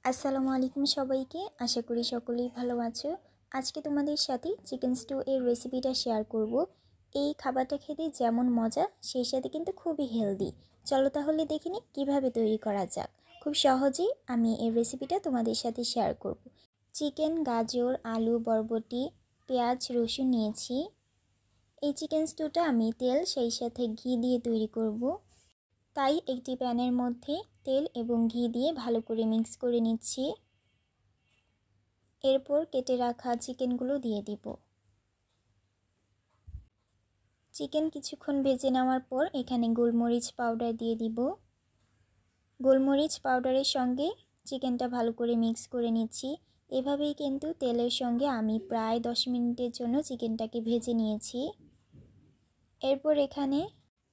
আসসালামু আলাইকুম সবাইকে। আশা করি সকলেই ভালো আছো। আজকে তোমাদের সাথে চিকেন স্টু এর রেসিপিটা শেয়ার করব। এই খাবারটা খেতে যেমন মজা, সেই সাথে কিন্তু খুবই হেলদি। চলো তাহলে দেখে নিই কীভাবে তৈরি করা যাক। খুব সহজেই আমি এই রেসিপিটা তোমাদের সাথে শেয়ার করব। চিকেন, গাজর, আলু, বরবটি, পেঁয়াজ, রসুন নিয়েছি। এই চিকেন স্টুটা আমি তেল সেই সাথে ঘি দিয়ে তৈরি করব। তাই একটি প্যানের মধ্যে তেল এবং ঘি দিয়ে ভালো করে মিক্স করে নিচ্ছি। এরপর কেটে রাখা চিকেনগুলো দিয়ে দিব। চিকেন কিছুক্ষণ ভেজে নেওয়ার পর এখানে গোলমরিচ পাউডার দিয়ে দিব। গোলমরিচ পাউডারের সঙ্গে চিকেনটা ভালো করে মিক্স করে নিচ্ছি। এভাবেই কিন্তু তেলের সঙ্গে আমি প্রায় 10 মিনিটের জন্য চিকেনটাকে ভেজে নিয়েছি। এরপর এখানে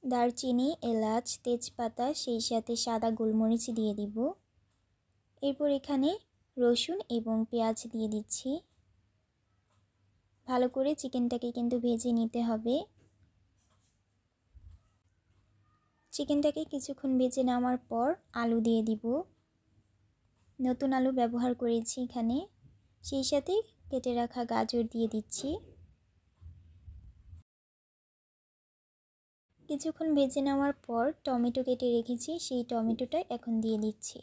দারচিনি, এলাচ, তেজপাতা সেই সাথে সাদা গোলমরিচ দিয়ে দিব। এরপর এখানে রসুন এবং পেঁয়াজ দিয়ে দিচ্ছি। ভালো করে চিকেনটাকে কিন্তু ভেজে নিতে হবে। চিকেনটাকে কিছুক্ষণ ভেজে নেওয়ার পর আলু দিয়ে দিব। নতুন আলু ব্যবহার করেছি এখানে। সেই সাথে কেটে রাখা গাজর দিয়ে দিচ্ছি। কিছুক্ষণ ভেজে নেওয়ার পর টমেটো কেটে রেখেছি, সেই টমেটোটা এখন দিয়ে দিচ্ছি।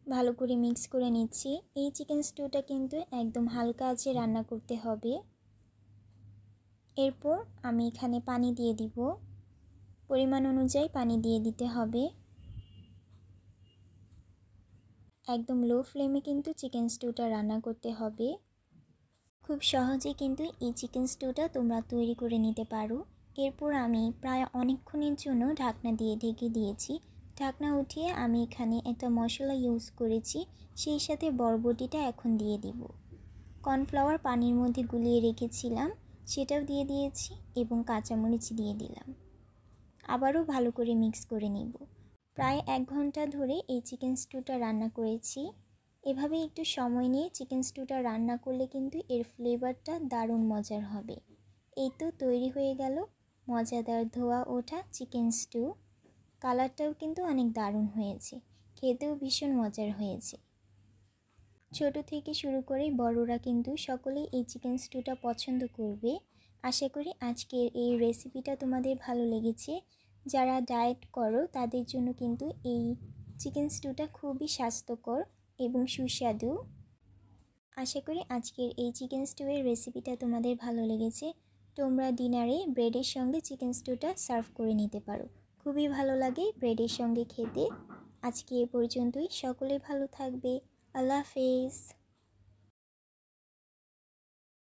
ভালো করে মিক্স করে নিচ্ছি। এই চিকেন স্টুটা কিন্তু একদম হালকা আঁচে রান্না করতে হবে। এরপর আমি এখানে পানি দিয়ে দিব। পরিমাণ অনুযায়ী পানি দিয়ে দিতে হবে। একদম লো ফ্লেমে কিন্তু চিকেন স্টুটা রান্না করতে হবে। খুব সহজে কিন্তু এই চিকেন স্টুটা তোমরা তৈরি করে নিতে পারো। এরপর আমি প্রায় অনেকক্ষণের জন্য ঢাকনা দিয়ে ঢেকে দিয়েছি। ঢাকনা উঠিয়ে আমি এখানে একটা মশলা ইউজ করেছি, সেই সাথে বরবটিটা এখন দিয়ে দিব। কর্নফ্লাওয়ার পানির মধ্যে গুলিয়ে রেখেছিলাম, সেটাও দিয়ে দিয়েছি এবং কাঁচামরিচ দিয়ে দিলাম। আবারও ভালো করে মিক্স করে নিব। প্রায় 1 ঘন্টা ধরে এই চিকেন স্টুটা রান্না করেছি। এভাবে একটু সময় নিয়ে চিকেন স্টুটা রান্না করলে কিন্তু এর ফ্লেভারটা দারুণ মজার হবে। এই তো তৈরি হয়ে গেল মজাদার ধোয়া ওঠা চিকেন স্টু। কালারটাও কিন্তু অনেক দারুণ হয়েছে, খেতেও ভীষণ মজার হয়েছে। ছোট থেকে শুরু করে বড়রা কিন্তু সকলেই এই চিকেন স্টুটা পছন্দ করবে। আশা করি আজকের এই রেসিপিটা তোমাদের ভালো লেগেছে। যারা ডায়েট করো তাদের জন্য কিন্তু এই চিকেন স্টুটা খুবই স্বাস্থ্যকর এবং সুস্বাদু। আশা করি আজকের এই চিকেন স্টুয়ের রেসিপিটা তোমাদের ভালো লেগেছে। তোমরা ডিনারে ব্রেডের সঙ্গে চিকেন স্টুটা সার্ভ করে নিতে পারো। খুবই ভালো লাগে ব্রেডের সঙ্গে খেতে। আজকে এ পর্যন্তই। সকলে ভালো থাকবে। আল্লাহ হাফেজ।